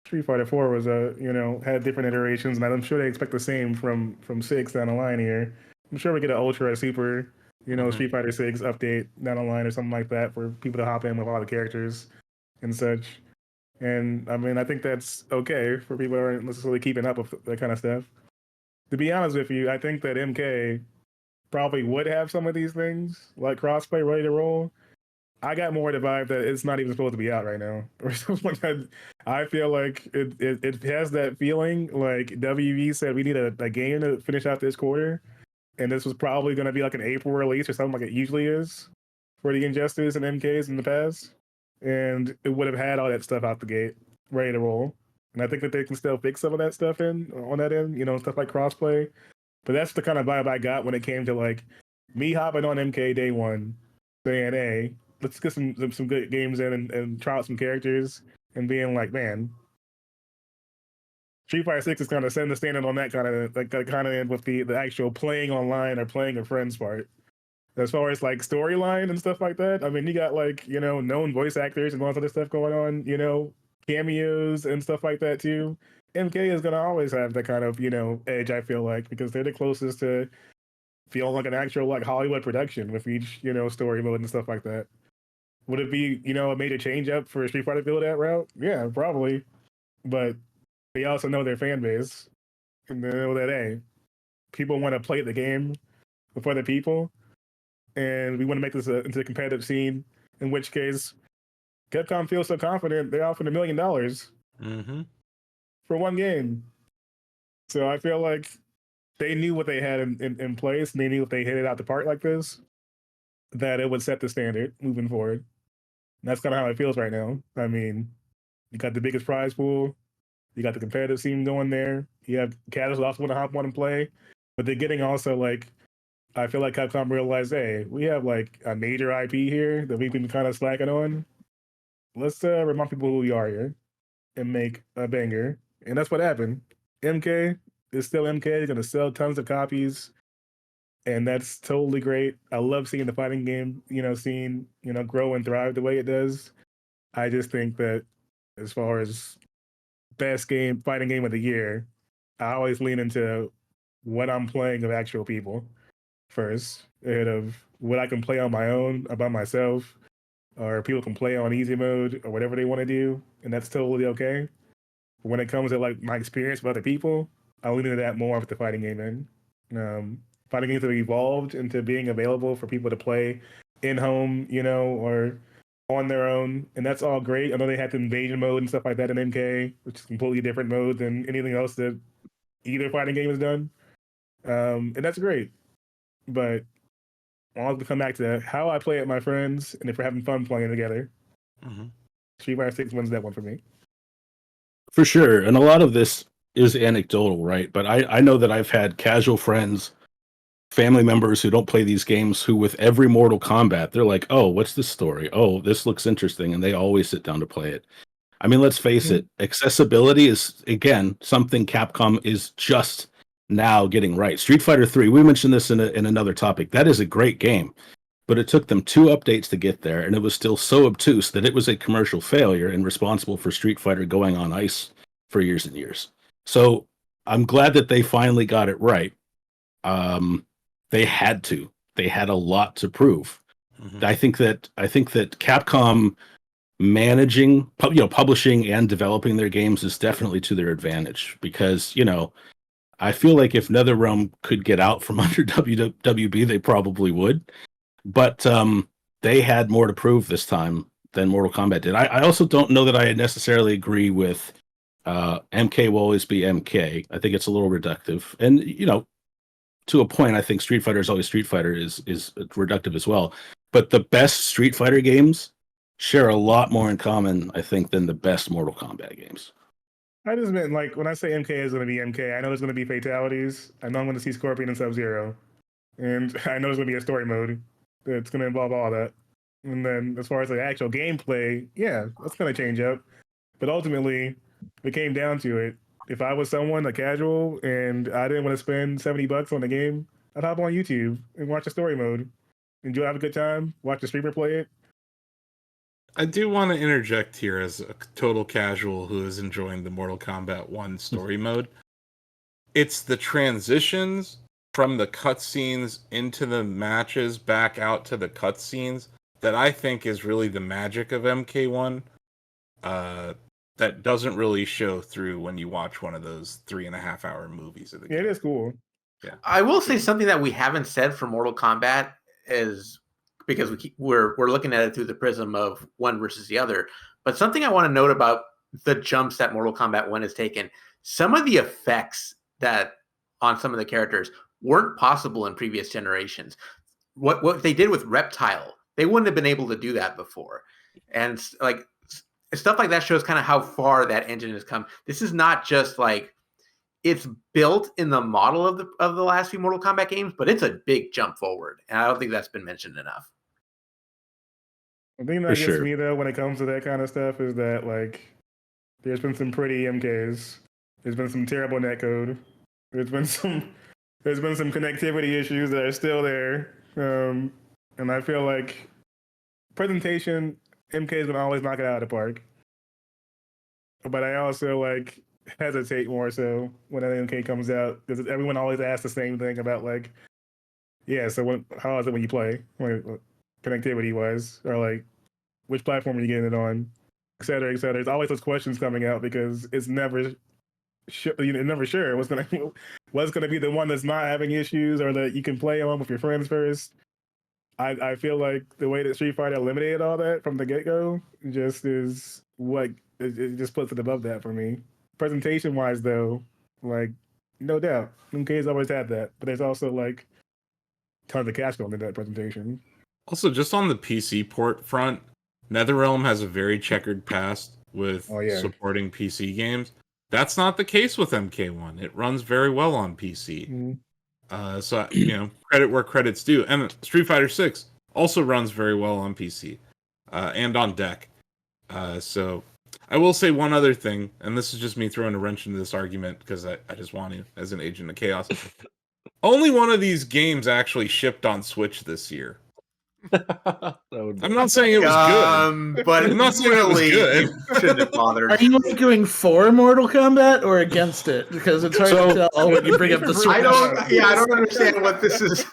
Street Fighter 4 was had different iterations, and I'm sure they expect the same from 6 down the line here. I'm sure we get an Ultra or Super, Street Fighter 6 update down the line or something like that for people to hop in with a lot of characters and such. And I mean, I think that's okay for people who aren't necessarily keeping up with that kind of stuff. To be honest with you, I think that MK probably would have some of these things, like crossplay ready to roll. I got more the vibe that it's not even supposed to be out right now, or something like that. I feel like it has that feeling. Like WB said, we need a game to finish out this quarter, and this was probably going to be like an April release or something like it usually is for the Injustice and MKs in the past, and it would have had all that stuff out the gate, ready to roll. And I think that they can still fix some of that stuff on that end, stuff like crossplay. But that's the kind of vibe I got when it came to like me hopping on MK day one, saying, "Hey, let's get some good games in and try out some characters," and being like, "Man, Street Fighter 6 is kind of setting the standard on that kind of end with the actual playing online or playing with friends part." As far as like storyline and stuff like that, I mean, you got like known voice actors and all this other stuff going on, cameos and stuff like that too. MK is gonna always have that kind of edge, I feel like, because they're the closest to feel like an actual like Hollywood production with each story mode and stuff like that. Would it be a major change up for Street Fighter to go that route? Yeah, probably. But they also know their fan base, and they know that hey, people want to play the game with other people, and we want to make this into a competitive scene. In which case, Capcom feels so confident they offered $1 million for one game. So I feel like they knew what they had in place, and they knew if they hit it out the park like this, that it would set the standard moving forward. And that's kind of how it feels right now. I mean, you got the biggest prize pool, you got the competitive scene going there, you have casuals also want to hop on and play, but they're getting also like, I feel like Capcom realized, hey, we have like a major IP here that we've been kind of slacking on. Let's remind people who we are here and make a banger. And that's what happened. MK is still MK. They're going to sell tons of copies. And that's totally great. I love seeing the fighting game, scene, grow and thrive the way it does. I just think that as far as best fighting game of the year, I always lean into what I'm playing with actual people first, ahead of what I can play on my own, or by myself, or people can play on easy mode or whatever they want to do, and that's totally okay. But when it comes to like my experience with other people, I lean into that more with the fighting game end. Fighting games have evolved into being available for people to play in home, or on their own, and that's all great. I know they had the invasion mode and stuff like that in MK, which is a completely different mode than anything else that either fighting game has done, and that's great. But I'll come back to how I play with my friends and if we're having fun playing together. Street Fighter 6 wins that one for me. For sure. And a lot of this is anecdotal, right? But I know that I've had casual friends, family members who don't play these games who with every Mortal Kombat, they're like, oh, what's this story? Oh, this looks interesting. And they always sit down to play it. I mean, let's face it, accessibility is, again, something Capcom is just now getting right. Street Fighter 3, we mentioned this in another topic. That is a great game, but it took them 2 updates to get there, and it was still so obtuse that it was a commercial failure and responsible for Street Fighter going on ice for years and years. So I'm glad that they finally got it right. They had to. They had a lot to prove. I think that Capcom managing, publishing and developing their games is definitely to their advantage because, I feel like if NetherRealm could get out from under WB, they probably would. But they had more to prove this time than Mortal Kombat did. I also don't know that I necessarily agree with MK will always be MK. I think it's a little reductive. And, to a point, I think Street Fighter is always Street Fighter is reductive as well. But the best Street Fighter games share a lot more in common, I think, than the best Mortal Kombat games. I just meant, like, when I say MK is going to be MK, I know there's going to be fatalities. I know I'm going to see Scorpion and Sub-Zero. And I know there's going to be a story mode that's going to involve all that. And then as far as the actual gameplay, yeah, that's going to change up. But ultimately, if it came down to it, if I was someone, a casual, and I didn't want to spend $70 on the game, I'd hop on YouTube and watch the story mode. Enjoy, have a good time, watch the streamer play it. I do want to interject here as a total casual who is enjoying the Mortal Kombat 1 story mode. It's the transitions from the cutscenes into the matches back out to the cutscenes that I think is really the magic of MK1. That doesn't really show through when you watch one of those 3.5-hour movies of the game. Yeah, it is cool. Yeah. I will say something that we haven't said for Mortal Kombat is because we're looking at it through the prism of one versus the other. But something I want to note about the jumps that Mortal Kombat 1 has taken, some of the effects that on some of the characters weren't possible in previous generations. What they did with Reptile, they wouldn't have been able to do that before. And like stuff like that shows kind of how far that engine has come. This is not just like it's built in the model of the last few Mortal Kombat games, but it's a big jump forward. And I don't think that's been mentioned enough. The thing that gets me though when it comes to that kind of stuff is that like there's been some pretty MKs. There's been some terrible netcode. There's been some connectivity issues that are still there. And I feel like presentation, MK is gonna always knock it out of the park. But I also like hesitate more so when an MK comes out because everyone always asks the same thing about like, yeah, so how is it when you play, connectivity wise, or like which platform are you getting it on, et cetera, et cetera. There's always those questions coming out because it's never never sure what's gonna be the one that's not having issues or that you can play on with your friends first. I feel like the way that Street Fighter eliminated all that from the get-go just is what it just puts it above that for me. Presentation wise though, like no doubt, MK's always had that, but there's also like tons of cash going into that presentation. Also, just on the PC port front, NetherRealm has a very checkered past with supporting PC games. That's not the case with MK1. It runs very well on PC. Mm-hmm. So, credit where credit's due. And Street Fighter 6 also runs very well on PC and on deck. So I will say one other thing, and this is just me throwing a wrench into this argument because I just want to, as an agent of chaos. Only one of these games actually shipped on Switch this year. I'm not saying it was good, but I'm not saying it was good. Shouldn't have bothered. Are you arguing for Mortal Kombat or against it? Because it's hard to tell when you bring up the Switch. I don't understand what this is.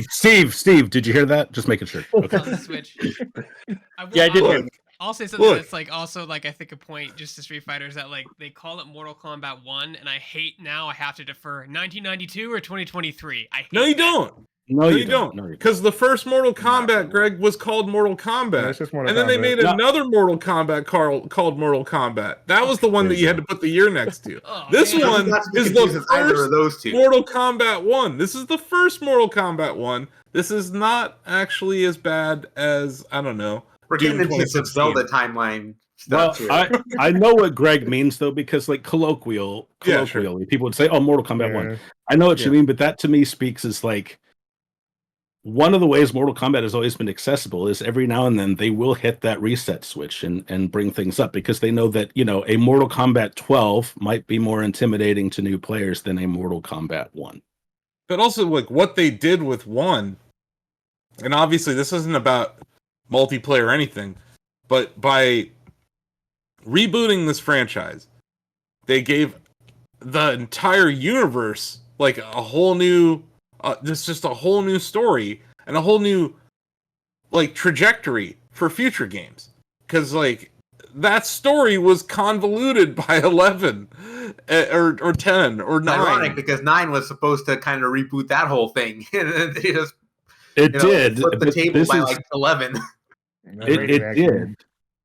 Steve, did you hear that? Just making sure. Okay. On the Switch. I did. I'll say something that's like also like I think a point just to Street Fighter is that like they call it Mortal Kombat 1, and I hate now I have to defer 1992 or 2023. No, you don't. No, you don't. Because the first Mortal Kombat, Greg, was called Mortal Kombat. And then they made another Mortal Kombat called Mortal Kombat. That was the one that you had to put the year next to. This one is the first Mortal Kombat 1. This is the first Mortal Kombat 1. This is not actually as bad as, I don't know, we're getting into some Zelda timeline stuff. Well, I know what Greg means, though, because like colloquially, people would say, oh, Mortal Kombat 1. I know what you mean, but that to me speaks as like, one of the ways Mortal Kombat has always been accessible is every now and then they will hit that reset switch and bring things up because they know that, a Mortal Kombat 12 might be more intimidating to new players than a Mortal Kombat 1. But also, like, what they did with 1, and obviously this isn't about multiplayer or anything, but by rebooting this franchise, they gave the entire universe, like, a whole new... just a whole new story and a whole new like trajectory for future games. Because like that story was convoluted by 11 or 10 or 9. Ironic because 9 was supposed to kind of reboot that whole thing. They just did flip the table by like 11. It did.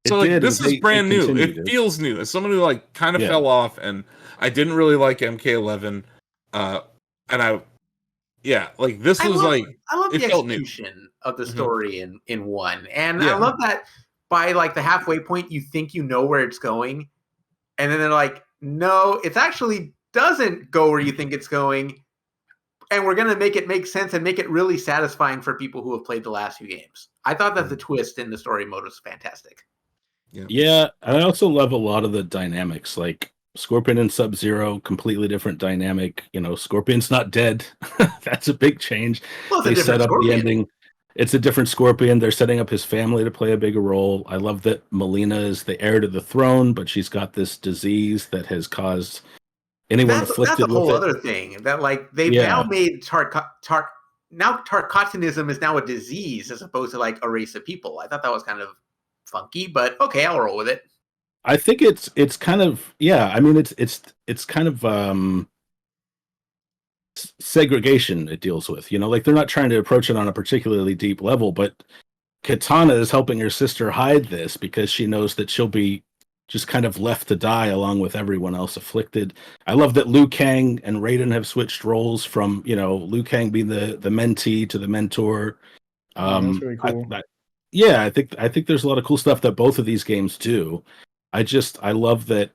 So like this is brand new. It feels new. As someone who like kind of fell off and I didn't really like MK11 and like this was I love the execution of the story in 1. And I love that by like the halfway point you think you know where it's going. And then they're like, no, it actually doesn't go where you think it's going. And we're gonna make it make sense and make it really satisfying for people who have played the last few games. I thought that the twist in the story mode was fantastic. Yeah, I also love a lot of the dynamics, like Scorpion and Sub-Zero, completely different dynamic. Scorpion's not dead. That's a big change. Well, they set up the ending. It's a different Scorpion. They're setting up his family to play a bigger role. I love that Melina is the heir to the throne, but she's got this disease that has caused anyone afflicted with it. That's a whole other thing. That like they've now made Tarkatianism is now a disease as opposed to like a race of people. I thought that was kind of funky, but okay, I'll roll with it. I think it's kind of I mean it's kind of segregation it deals with. Like they're not trying to approach it on a particularly deep level, but Katana is helping her sister hide this because she knows that she'll be just kind of left to die along with everyone else afflicted. I love that Liu Kang and Raiden have switched roles from, Liu Kang being the mentee to the mentor. That's really cool. I think there's a lot of cool stuff that both of these games do. I love that.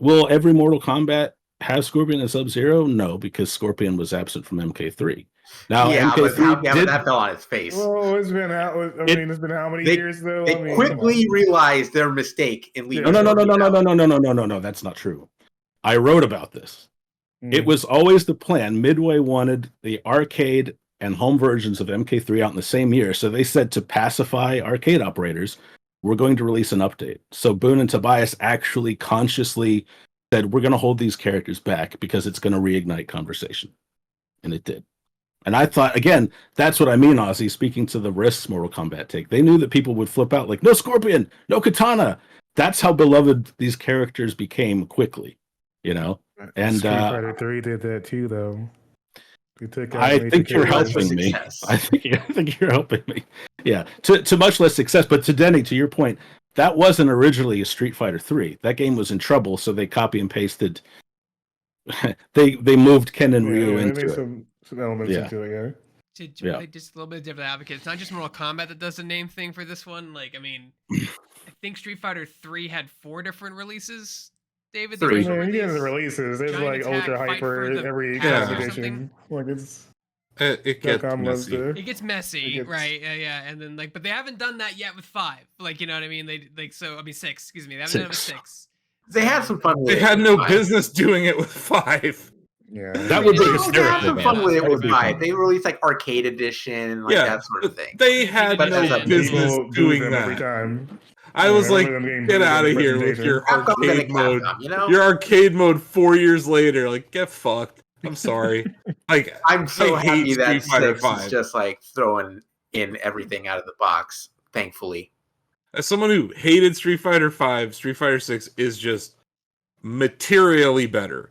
Will every Mortal Kombat have Scorpion and Sub-Zero? No, because Scorpion was absent from MK3. Now MK3 but that fell on its face. Oh, it's been out. It's been how many years though? They quickly realized their mistake in leaving. No. That's not true. I wrote about this. It was always the plan. Midway wanted the arcade and home versions of MK3 out in the same year, so they said to pacify arcade operators, we're going to release an update. So Boone and Tobias actually consciously said, we're going to hold these characters back because it's going to reignite conversation. And it did. And I thought, again, that's what I mean, Ozzy, speaking to the risks Mortal Kombat take. They knew that people would flip out like, no Scorpion, no Katana. That's how beloved these characters became quickly, And Street Fighter 3 did that too, though. I think you're helping me. I think you're helping me. Yeah, to much less success. But to Denny, to your point, that wasn't originally a Street Fighter 3. That game was in trouble, so they copy and pasted. they moved Ken and Ryu into it. Some elements into it, to just a little bit different advocate. It's not just Mortal Kombat that does the name thing for this one. Like, I mean, I think Street Fighter 3 had 4 different releases. David, you get the releases. There's like Ultra Hyper every edition. Like it gets messy. It gets messy, right? Yeah, and then but they haven't done that yet with 5. Like, you know what I mean? 6. Excuse me, they haven't done it with 6. They had some fun with it. They had no business doing it with 5. Yeah, that would be hysterical. They had some fun with it with 5. They released like arcade edition, that sort of thing. They had no business doing that every time. I was like, get out of here with your arcade mode. Your arcade mode 4 years later. Like, get fucked. I'm sorry. Like, I'm so happy that 6 is just like throwing in everything out of the box, thankfully. As someone who hated Street Fighter 5, Street Fighter 6 is just materially better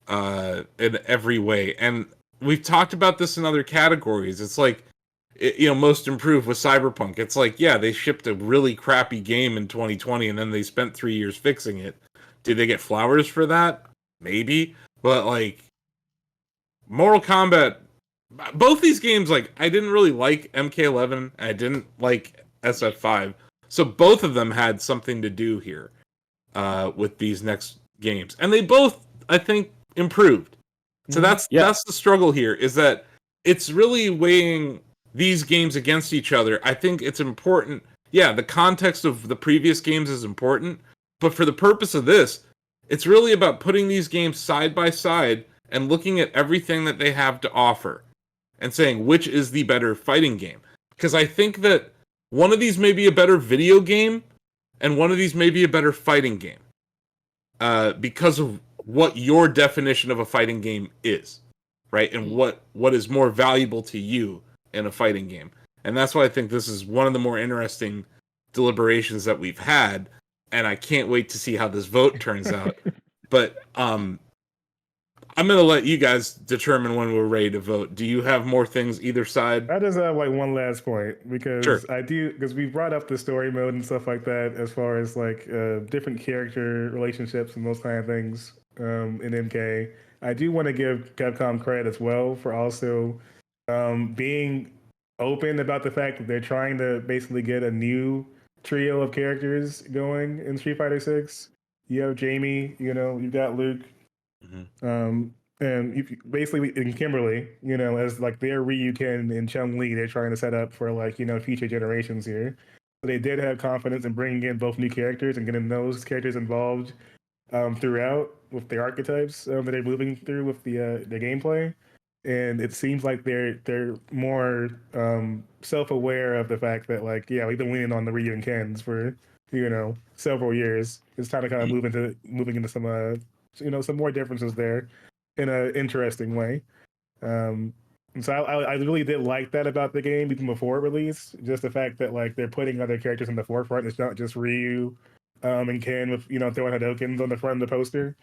in every way. And we've talked about this in other categories. It's like, most improved with Cyberpunk. It's like, they shipped a really crappy game in 2020 and then they spent 3 years fixing it. Did they get flowers for that? Maybe. But like Mortal Kombat, both these games, like, I didn't really like MK11. I didn't like SF5. So both of them had something to do here with these next games. And they both, I think, improved. So that's the struggle here, is that it's really weighing these games against each other. I think it's important. Yeah, the context of the previous games is important, but for the purpose of this, it's really about putting these games side by side and looking at everything that they have to offer and saying which is the better fighting game. Because I think that one of these may be a better video game and one of these may be a better fighting game because of what your definition of a fighting game is, right? And what is more valuable to you in a fighting game. And that's why I think this is one of the more interesting deliberations that we've had, and I can't wait to see how this vote turns out. But I'm going to let you guys determine when we're ready to vote. Do you have more things either side? I just have like one last point because because we brought up the story mode and stuff like that as far as like different character relationships and those kind of things in MK. I do want to give Capcom credit as well for also being open about the fact that they're trying to basically get a new trio of characters going in Street Fighter 6. You have Jamie, you've got Luke, and basically in Kimberly, as like their Ryuken and Chun-Li, they're trying to set up for like, future generations here. So they did have confidence in bringing in both new characters and getting those characters involved throughout with the archetypes that they're moving through with the gameplay. And it seems like they're more self-aware of the fact that like, we've been leaning on the Ryu and Kens for several years. It's time to kind of moving into some some more differences there in an interesting way. And so I really did like that about the game even before it released. Just the fact that like they're putting other characters in the forefront. It's not just Ryu and Ken with throwing Hadokens on the front of the poster.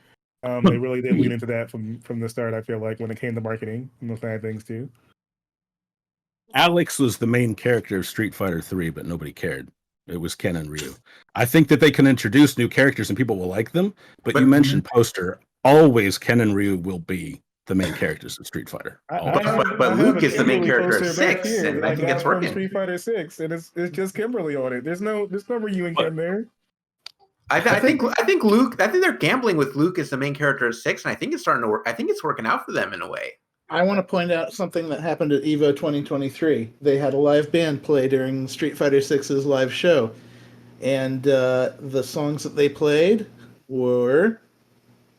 They really did lean into that from the start. I feel like when it came to marketing and those kind of things too. Alex was the main character of Street Fighter 3, but nobody cared. It was Ken and Ryu. I think that they can introduce new characters and people will like them, but you mentioned Poster. Always Ken and Ryu will be the main characters of Street Fighter. But Luke is the main character of 6, and I think it's working. Street Fighter 6, and it's just Kimberly on it. There's no Ryu and Ken there. I think Luke. I think they're gambling with Luke as the main character of 6, and I think it's starting to work. I think it's working out for them in a way. I want to point out something that happened at EVO 2023. They had a live band play during Street Fighter 6's live show, and the songs that they played were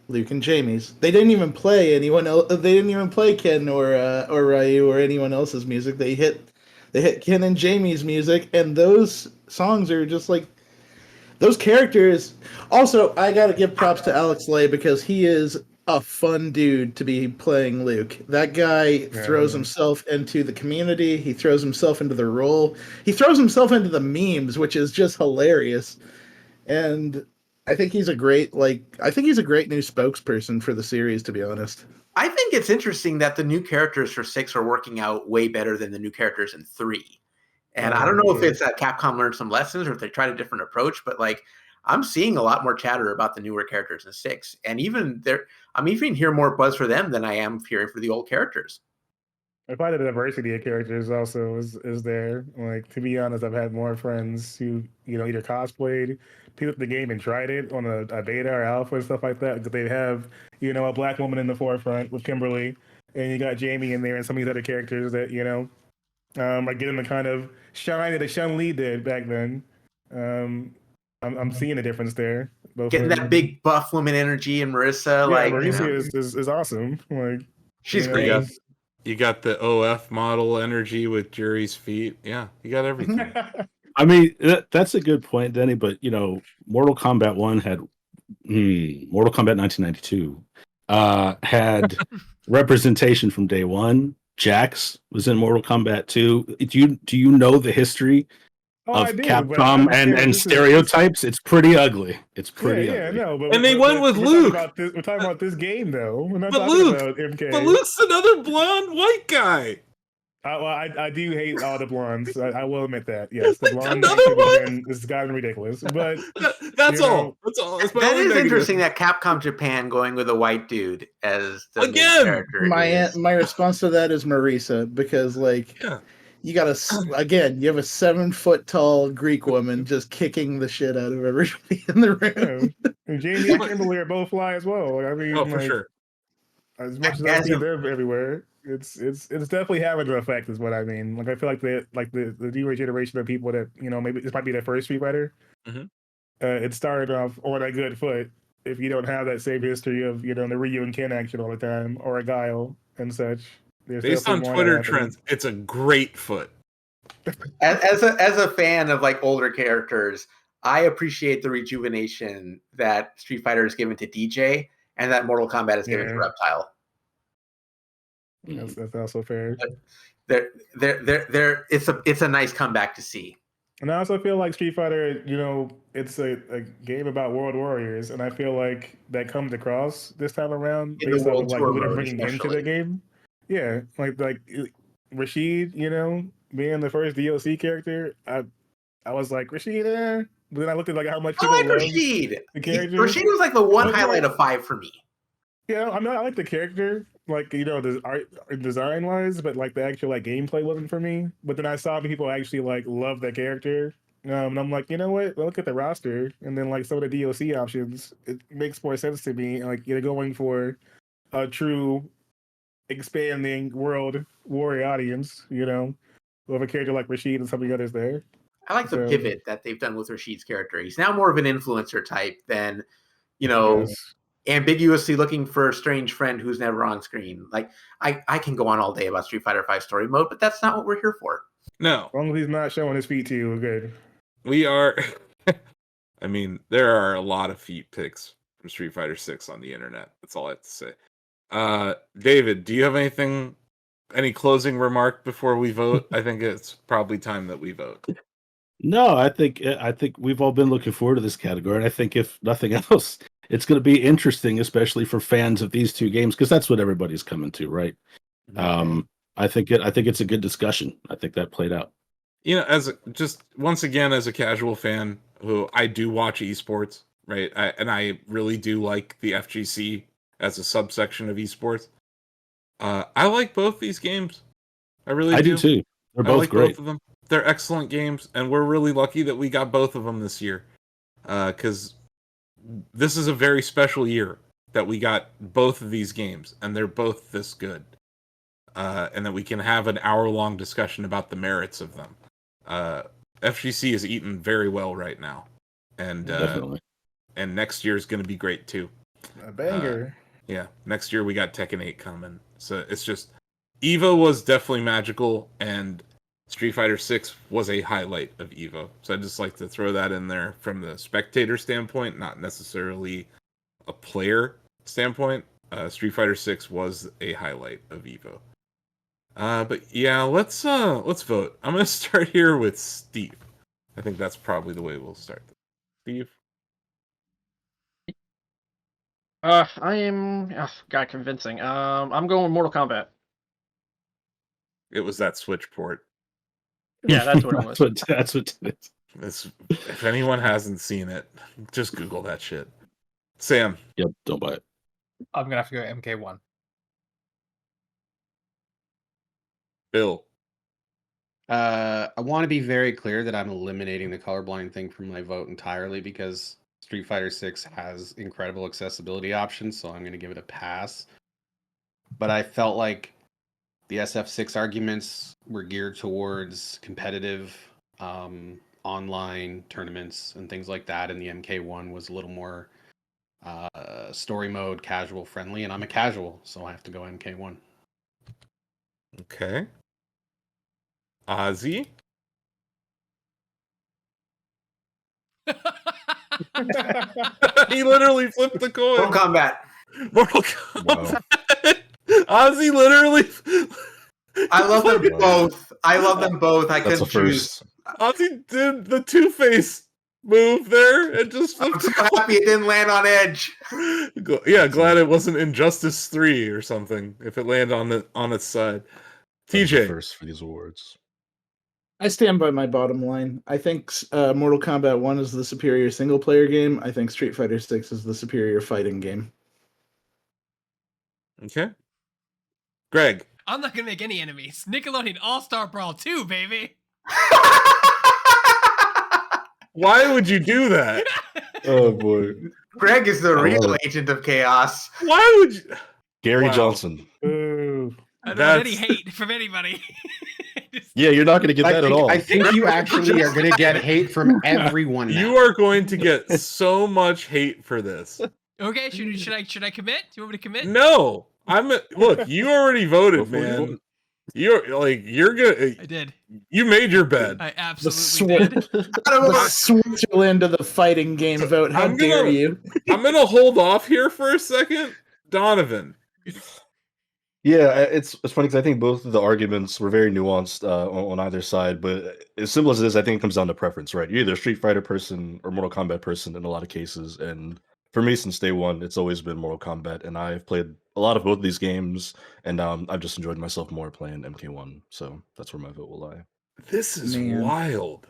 Luke and Jamie's. They didn't even play anyone else. They didn't even play Ken or Ryu or anyone else's music. They hit Ken and Jamie's music, and those songs are just like those characters. Also, I gotta give props to Alex Lay because he is a fun dude to be playing Luke. That guy throws himself into the community. He throws himself into the role. He throws himself into the memes, which is just hilarious. And I think he's a great new spokesperson for the series, to be honest. I think it's interesting that the new characters for 6 are working out way better than the new characters in 3. And I don't know if it's that Capcom learned some lessons or if they tried a different approach, but like I'm seeing a lot more chatter about the newer characters in 6, and I'm even hearing more buzz for them than I am hearing for the old characters. I find the diversity of characters also is there. Like, to be honest, I've had more friends who either cosplayed, picked up the game and tried it on a beta or alpha and stuff like that. Because they have a black woman in the forefront with Kimberly, and you got Jamie in there and some of these other characters that are getting the kind of shine that Chun-Li did back then. I'm seeing a difference there. Getting that big buff woman energy and Marissa. Marissa is awesome. Like, she's great. You got the OF model energy with Jury's feet. Yeah, you got everything. I mean, that's a good point, Denny. But Mortal Kombat 1 had Mortal Kombat 1992 had representation from day one. Jax was in Mortal Kombat 2. Do you know the history of Capcom and stereotypes? It's pretty ugly. It's pretty ugly. No, and they went with Luke. We're talking about this game, though. We're not but talking Luke, about MK. But Luke's another blonde white guy. I do hate all the blondes. I will admit that. Yes, the blonde has gotten ridiculous. But that's all. That's all. That is interesting that Capcom Japan going with a white dude as the main character. My response to that is Marisa, because you got you have a 7-foot-tall Greek woman just kicking the shit out of everybody in the room. And Jamie and Kimberly are both fly as well. I mean, for sure. As much as I see them everywhere, it's definitely having an effect, is what I mean. Like, I feel like the newer generation of people that maybe this might be their first Street Fighter. Mm-hmm. It started off on a good foot. If you don't have that same history of the Ryu and Ken action all the time, or a Guile and such. Based on Twitter trends, it's a great foot. As a fan of older characters, I appreciate the rejuvenation that Street Fighter has given to DJ and that Mortal Kombat has given to Reptile. That's also fair. It's a nice comeback to see. And I also feel like Street Fighter, it's a game about world warriors, and I feel like that comes across this time around based on who they're bringing into the game. Yeah, like Rashid, being the first DLC character, I was like, Rashid, but then I looked at how much people I like Rashid. The character. Rashid was the one highlight of 5 for me. Yeah, I like the character, the art design wise, but the actual gameplay wasn't for me. But then I saw people actually love that character, and I'm like, you know what? Look at the roster, and then some of the DLC options. It makes more sense to me. You're going for a true expanding world warrior audience, with a character like Rashid and some of the others there. I like the pivot that they've done with Rashid's character. He's now more of an influencer type than, ambiguously looking for a strange friend who's never on screen. I can go on all day about Street Fighter V story mode, but that's not what we're here for. No. As long as he's not showing his feet to you, we're good. We are. I mean, there are a lot of feet pics from Street Fighter 6 on the internet. That's all I have to say. David, do you have any closing remark before we vote? I think it's probably time that we vote. No, I think we've all been looking forward to this category. And I think if nothing else, it's going to be interesting, especially for fans of these two games, because that's what everybody's coming to, right? I think it's a good discussion. I think that played out. You know, just once again, as a casual fan who I do watch esports, right? And I really do like the FGC as a subsection of esports. I like both these games. I really I do too. They're both like great. both of them. They're excellent games, and we're really lucky that we got both of them this year. Because this is a very special year that we got both of these games, and they're both this good. And that we can have an hour-long discussion about the merits of them. FGC is eating very well right now, and Definitely. And next year is going to be great too. A banger. Yeah, next year we got Tekken 8 coming, so it's just Evo was definitely magical, and Street Fighter 6 was a highlight of Evo. So I just like to throw that in there from the spectator standpoint, not necessarily a player standpoint. Street Fighter 6 was a highlight of Evo. But yeah, let's vote. I'm gonna start here with Steve. I think that's probably the way we'll start. Steve. I am God convincing. I'm going Mortal Kombat. It was that Switch port. Yeah, that's what it was. That's what it is. If anyone hasn't seen it, just Google that shit. Sam. Yep, don't buy it. I'm gonna have to go MK1. Bill. I want to be very clear that I'm eliminating the colorblind thing from my vote entirely because Street Fighter 6 has incredible accessibility options, so I'm going to give it a pass. But I felt like the SF6 arguments were geared towards competitive online tournaments and things like that, and the MK1 was a little more story mode, casual friendly, and I'm a casual, so I have to go MK1. Okay. Ozzy. He literally flipped the coin. Mortal Kombat. Mortal Kombat. Ozzy literally. I love them both. I love them both. I couldn't choose. Ozzy did the Two-Face move there and just flipped. I'm so happy it didn't land on edge. Yeah, glad it wasn't Injustice 3 or something. If it landed on its side. TJ. First for these awards. I stand by my bottom line. I think Mortal Kombat 1 is the superior single-player game. I think Street Fighter 6 is the superior fighting game. Okay. Greg. I'm not going to make any enemies. Nickelodeon All-Star Brawl 2, baby! Why would you do that? Oh, boy. Greg is the real agent of chaos. Why would you? Gary Johnson. Ooh. I don't want any hate from anybody. Yeah, you're not going to get that at all. I think you actually are going to get hate from everyone now. You are going to get so much hate for this. Okay, should I commit? Do you want me to commit? No, look. You already voted, man. You're gonna. I did. You made your bed. I absolutely did. The Switzerland of the fighting game vote. How dare you? I'm gonna hold off here for a second, Donovan. Yeah, it's funny because I think both of the arguments were very nuanced on either side, but as simple as it is, I think it comes down to preference, right? You're either a Street Fighter person or Mortal Kombat person in a lot of cases, and for me, since day one, it's always been Mortal Kombat, and I've played a lot of both of these games, and I've just enjoyed myself more playing MK1, so that's where my vote will lie. This is wild.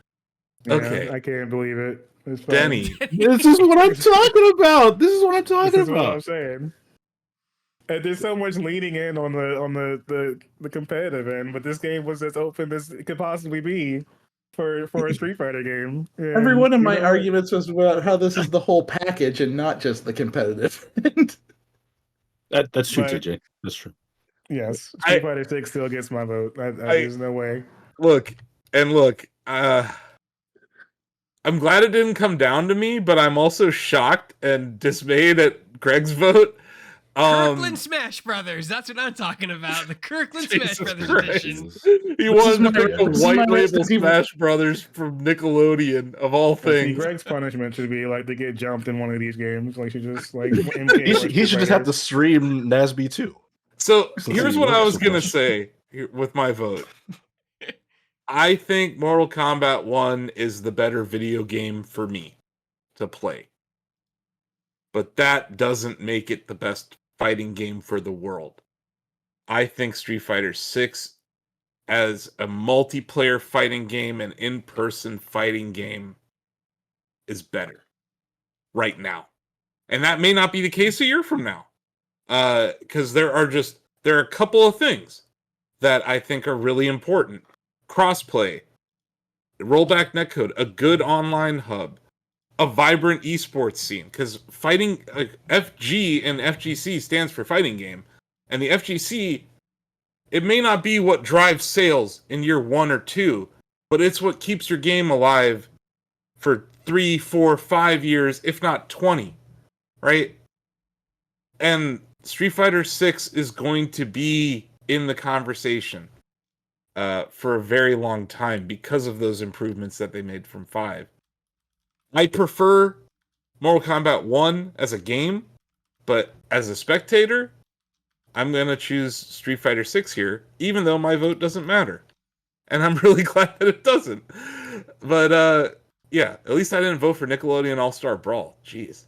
Yeah, Okay, I can't believe it. Denny. This is what I'm talking about. This is what I'm talking This is about. what I'm saying. And there's so much leaning in on the competitive end, but this game was as open as it could possibly be for a Street Fighter game. And, Every one of my arguments was about how this is the whole package and not just the competitive. That's true, But- TJ. That's true. Yes, Street Fighter 6 still gets my vote. There's no way. Look. I'm glad it didn't come down to me, but I'm also shocked and dismayed at Greg's vote. Kirkland Smash Brothers. That's what I'm talking about. The Kirkland Smash Brothers edition. He wanted to pick the white label Smash Brothers from Nickelodeon of all See, things. Greg's punishment should be like to get jumped in one of these games. Like she just like he should just have to stream NASB too. So Since here's he what I works was so gonna much. say with my vote. I think Mortal Kombat 1 is the better video game for me to play. but that doesn't make it the best fighting game for the world. I think Street Fighter 6 as a multiplayer fighting game and in-person fighting game is better right now. And that may not be the case a year from now. Because there are a couple of things that I think are really important. Crossplay, rollback netcode, a good online hub, a vibrant esports scene. Because fighting, FG and FGC stands for fighting game. And the FGC, it may not be what drives sales in year 1 or 2, but it's what keeps your game alive for 3, 4, 5 years, if not 20, right? And Street Fighter 6 is going to be in the conversation for a very long time because of those improvements that they made from 5. I prefer Mortal Kombat 1 as a game, but as a spectator, I'm going to choose Street Fighter 6 here, even though my vote doesn't matter. And I'm really glad that it doesn't. But, yeah, at least I didn't vote for Nickelodeon All-Star Brawl. Jeez,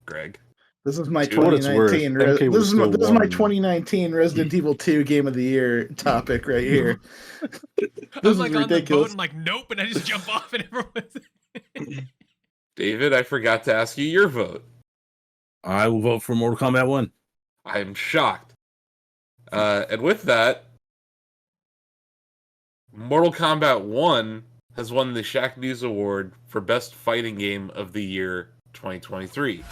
Greg. This is my For what it's worth, 2019. MK This was is my, still this is my one. 2019 Resident Evil 2 Game of the Year topic right here. This I'm is like on the boat. ridiculous. I'm like, nope, and I just jump off, and everyone's. David, I forgot to ask you your vote. I will vote for Mortal Kombat 1. I'm shocked. And with that, Mortal Kombat 1 has won the Shacknews Award for Best Fighting Game of the Year 2023.